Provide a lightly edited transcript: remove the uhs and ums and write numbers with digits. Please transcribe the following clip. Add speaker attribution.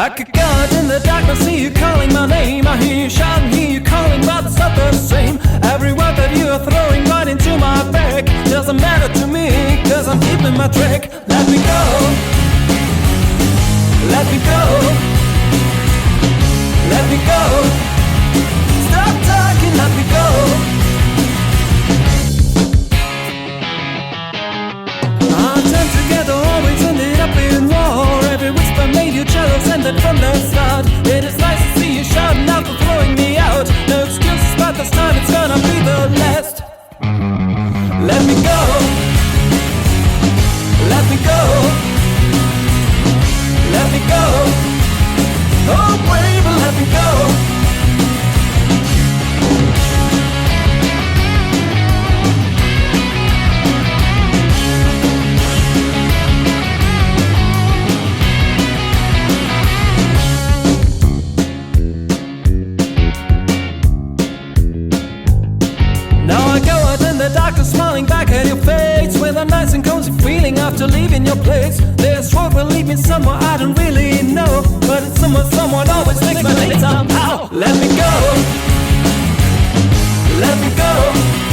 Speaker 1: I could go out in the darkness, see you calling my name. I hear you shouting, hear you calling, but it's not the same. Every word that you are throwing right into my back doesn't matter to me, cause I'm keeping my track. Let me go, let me go, let me go. Stop talking, let me go. Our time together always ended up in war. Every whisper made you jealous, ended from the start. It is nice to see you shouting out for throwing me out. No excuses, but this time it's gonna be the last. Let me go, let me go, let me go. Oh baby, let me go. Smiling back at your face with a nice and cozy feeling after leaving your place. This road will lead me somewhere I don't really know, but it's somewhere someone always makes my day somehow. Let me go, let me go.